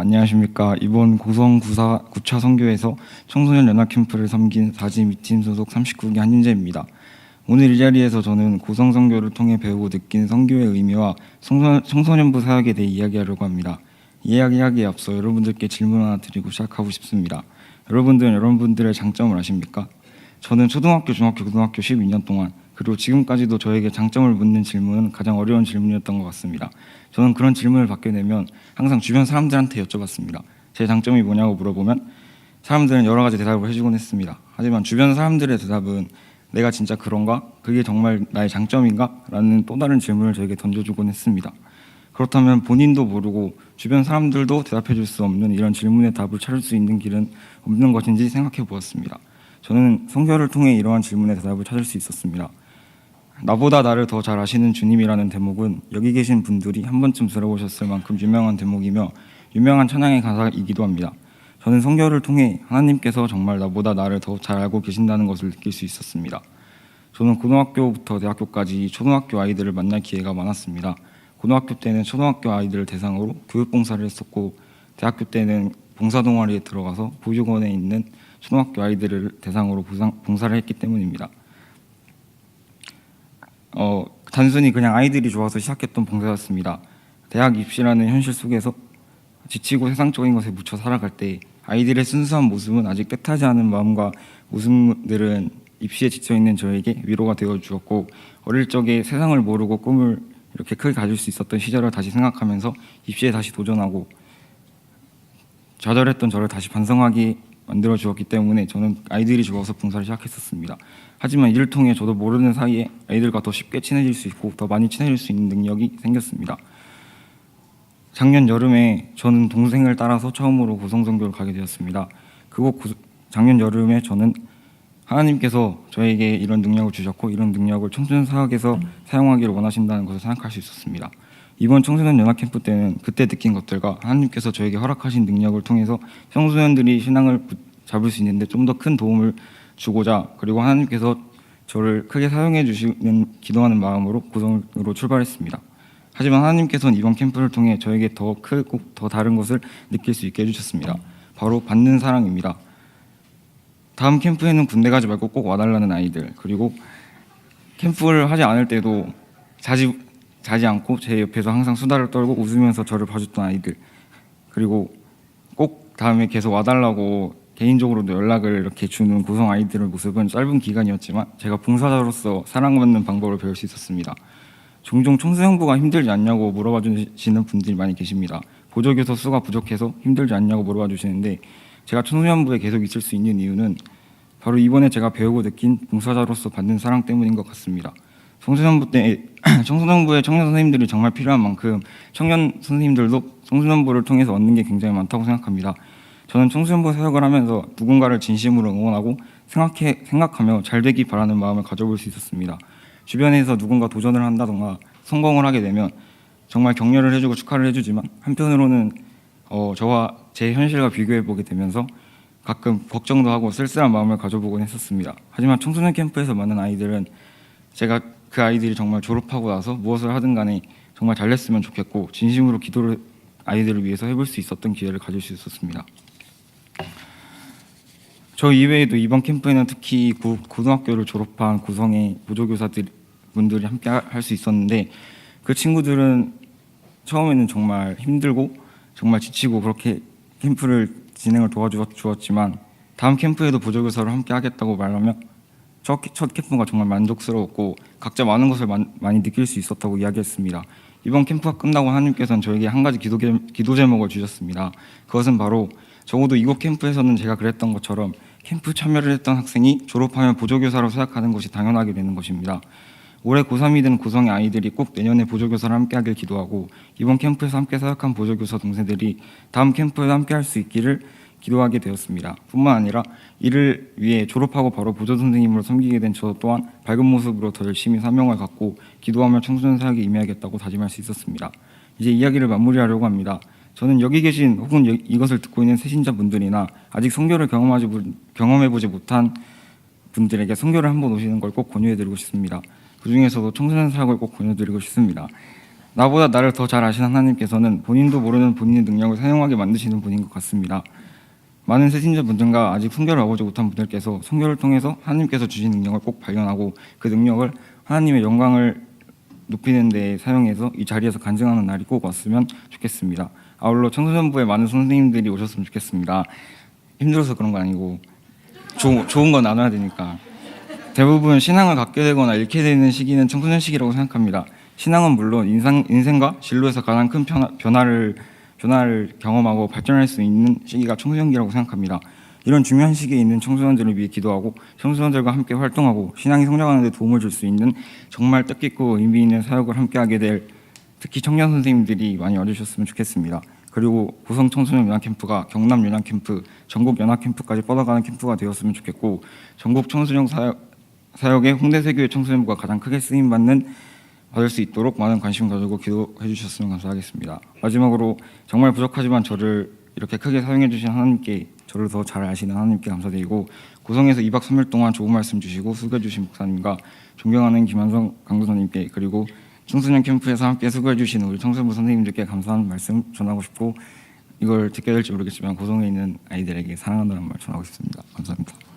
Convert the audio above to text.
안녕하십니까. 이번 고성구사 9차 선교에서 청소년 연합캠프를 섬긴 4지 미팀 소속 39기 한윤재입니다. 오늘 이 자리에서 저는 고성 선교를 통해 배우고 느낀 선교의 의미와 청소년부 사역에 대해 이야기하려고 합니다. 이야기하기에 앞서 여러분들께 질문 하나 드리고 시작하고 싶습니다. 여러분들은 여러분들의 장점을 아십니까? 저는 초등학교, 중학교, 고등학교 12년 동안 그리고 지금까지도 저에게 장점을 묻는 질문은 가장 어려운 질문이었던 것 같습니다. 저는 그런 질문을 받게 되면 항상 주변 사람들한테 여쭤봤습니다. 제 장점이 뭐냐고 물어보면 사람들은 여러 가지 대답을 해주곤 했습니다. 하지만 주변 사람들의 대답은 내가 진짜 그런가? 그게 정말 나의 장점인가? 라는 또 다른 질문을 저에게 던져주곤 했습니다. 그렇다면 본인도 모르고 주변 사람들도 대답해 줄 수 없는 이런 질문의 답을 찾을 수 있는 길은 없는 것인지 생각해 보았습니다. 저는 선교를 통해 이러한 질문의 대답을 찾을 수 있었습니다. 나보다 나를 더 잘 아시는 주님이라는 대목은 여기 계신 분들이 한 번쯤 들어보셨을 만큼 유명한 대목이며 유명한 찬양의 가사이기도 합니다. 저는 선교를 통해 하나님께서 정말 나보다 나를 더 잘 알고 계신다는 것을 느낄 수 있었습니다. 저는 고등학교부터 대학교까지 초등학교 아이들을 만날 기회가 많았습니다. 고등학교 때는 초등학교 아이들을 대상으로 교육봉사를 했었고 대학교 때는 봉사동아리에 들어가서 보육원에 있는 초등학교 아이들을 대상으로 봉사를 했기 때문입니다. 단순히 그냥 아이들이 좋아서 시작했던 봉사였습니다. 대학 입시라는 현실 속에서 지치고 세상적인 것에 묻혀 살아갈 때 아이들의 순수한 모습은 아직 뜻하지 않은 마음과 웃음들은 입시에 지쳐있는 저에게 위로가 되어 주었고 어릴 적에 세상을 모르고 꿈을 이렇게 크게 가질 수 있었던 시절을 다시 생각하면서 입시에 다시 도전하고 좌절했던 저를 다시 반성하게 만들어 주었기 때문에 저는 아이들이 좋아서 봉사를 시작했었습니다. 하지만 이를 통해 저도 모르는 사이에 아이들과 더 쉽게 친해질 수 있고 더 많이 친해질 수 있는 능력이 생겼습니다. 작년 여름에 저는 동생을 따라서 처음으로 고성선교를 가게 되었습니다. 작년 여름에 저는 하나님께서 저에게 이런 능력을 주셨고 이런 능력을 청소년 사역에서 사용하기를 원하신다는 것을 생각할 수 있었습니다. 이번 청소년 연합 캠프 때는 그때 느낀 것들과 하나님께서 저에게 허락하신 능력을 통해서 청소년들이 신앙을 잡을 수 있는데 좀 더 큰 도움을 주고자 그리고 하나님께서 저를 크게 사용해 주시는 기도하는 마음으로 고성으로 출발했습니다. 하지만 하나님께서는 이번 캠프를 통해 저에게 더 크고 더 다른 것을 느낄 수 있게 해주셨습니다. 바로 받는 사랑입니다. 다음 캠프에는 군대 가지 말고 꼭 와달라는 아이들, 그리고 캠프를 하지 않을 때도 자지 않고 제 옆에서 항상 수다를 떨고 웃으면서 저를 봐줬던 아이들, 그리고 꼭 다음에 계속 와달라고 개인적으로도 연락을 이렇게 주는 고성 아이들의 모습은 짧은 기간이었지만 제가 봉사자로서 사랑받는 방법을 배울 수 있었습니다. 종종 청소년부가 힘들지 않냐고 물어봐 주시는 분들이 많이 계십니다. 보조교사 수가 부족해서 힘들지 않냐고 물어봐 주시는데 제가 청소년부에 계속 있을 수 있는 이유는 바로 이번에 제가 배우고 느낀 봉사자로서 받는 사랑 때문인 것 같습니다. 청소년부에 청년 선생님들이 정말 필요한 만큼 청년 선생님들도 청소년부를 통해서 얻는 게 굉장히 많다고 생각합니다. 저는 청소년부 사역을 하면서 누군가를 진심으로 응원하고 생각하며 잘 되기 바라는 마음을 가져볼 수 있었습니다. 주변에서 누군가 도전을 한다던가 성공을 하게 되면 정말 격려를 해주고 축하를 해주지만 한편으로는 저와 제 현실과 비교해 보게 되면서 가끔 걱정도 하고 쓸쓸한 마음을 가져보곤 했었습니다. 하지만 청소년 캠프에서 만난 아이들은 제가 그 아이들이 정말 졸업하고 나서 무엇을 하든 간에 정말 잘 됐으면 좋겠고 진심으로 기도를 아이들을 위해서 해볼 수 있었던 기회를 가질 수 있었습니다. 저 이외에도 이번 캠프에는 특히 고등학교를 졸업한 고성의 보조교사분들이 함께 할 수 있었는데 그 친구들은 처음에는 정말 힘들고 정말 지치고 그렇게 캠프를 진행을 도와주었지만 다음 캠프에도 보조교사로 함께 하겠다고 말하며 첫 캠프가 정말 만족스러웠고 각자 많은 것을 많이 느낄 수 있었다고 이야기했습니다. 이번 캠프가 끝나고 하나님께서는 저에게 한 가지 기도 제목을 주셨습니다. 그것은 바로 적어도 이곳 캠프에서는 제가 그랬던 것처럼 캠프 참여를 했던 학생이 졸업하면 보조교사로 생각하는 것이 당연하게 되는 것입니다. 올해 고3이 된 고성의 아이들이 꼭 내년에 보조교사를 함께하길 기도하고 이번 캠프에서 함께 사역한 보조교사 동생들이 다음 캠프에도 함께할 수 있기를 기도하게 되었습니다. 뿐만 아니라 이를 위해 졸업하고 바로 보조선생님으로 섬기게 된 저 또한 밝은 모습으로 더 열심히 사명을 갖고 기도하며 청소년 사역에 임해야겠다고 다짐할 수 있었습니다. 이제 이야기를 마무리하려고 합니다. 저는 여기 계신 혹은 이것을 듣고 있는 새신자분들이나 아직 선교를 경험해보지 못한 분들에게 선교를 한번 오시는 걸 꼭 권유해드리고 싶습니다. 그 중에서도 청소년 사역을 꼭 권유드리고 싶습니다. 나보다 나를 더 잘 아시는 하나님께서는 본인도 모르는 본인의 능력을 사용하게 만드시는 분인 것 같습니다. 많은 새신자 분들과 아직 순교를 와보지 못한 분들께서 순교를 통해서 하나님께서 주신 능력을 꼭 발견하고 그 능력을 하나님의 영광을 높이는 데 사용해서 이 자리에서 간증하는 날이 꼭 왔으면 좋겠습니다. 아울러 청소년부에 많은 선생님들이 오셨으면 좋겠습니다. 힘들어서 그런 거 아니고 좋은 거 나눠야 되니까. 대부분 신앙을 갖게 되거나 잃게 되는 시기는 청소년 시기라고 생각합니다. 신앙은 물론 인생과 진로에서 가장 큰 변화를 경험하고 발전할 수 있는 시기가 청소년기라고 생각합니다. 이런 중요한 시기에 있는 청소년들을 위해 기도하고 청소년들과 함께 활동하고 신앙이 성장하는 데 도움을 줄 수 있는 정말 뜻깊고 의미 있는 사역을 함께하게 될 특히 청년 선생님들이 많이 와주셨으면 좋겠습니다. 그리고 고성 청소년 연합 캠프가 경남 연합 캠프, 전국 연합 캠프까지 뻗어가는 캠프가 되었으면 좋겠고 전국 청소년 사역의 홍대 세교회 청소년부가 가장 크게 쓰임 받을 수 있도록 많은 관심 가지고 기도해 주셨으면 감사하겠습니다. 마지막으로 정말 부족하지만 저를 이렇게 크게 사용해 주신 하나님께, 저를 더 잘 아시는 하나님께 감사드리고 고성에서 2박 3일 동안 좋은 말씀 주시고 수고해 주신 목사님과 존경하는 김한성 강도사님께 그리고 청소년 캠프에서 함께 수고해 주신 우리 청소년부 선생님들께 감사한 말씀 전하고 싶고 이걸 듣게 될지 모르겠지만 고성에 있는 아이들에게 사랑한다는 말 전하고 싶습니다. 감사합니다.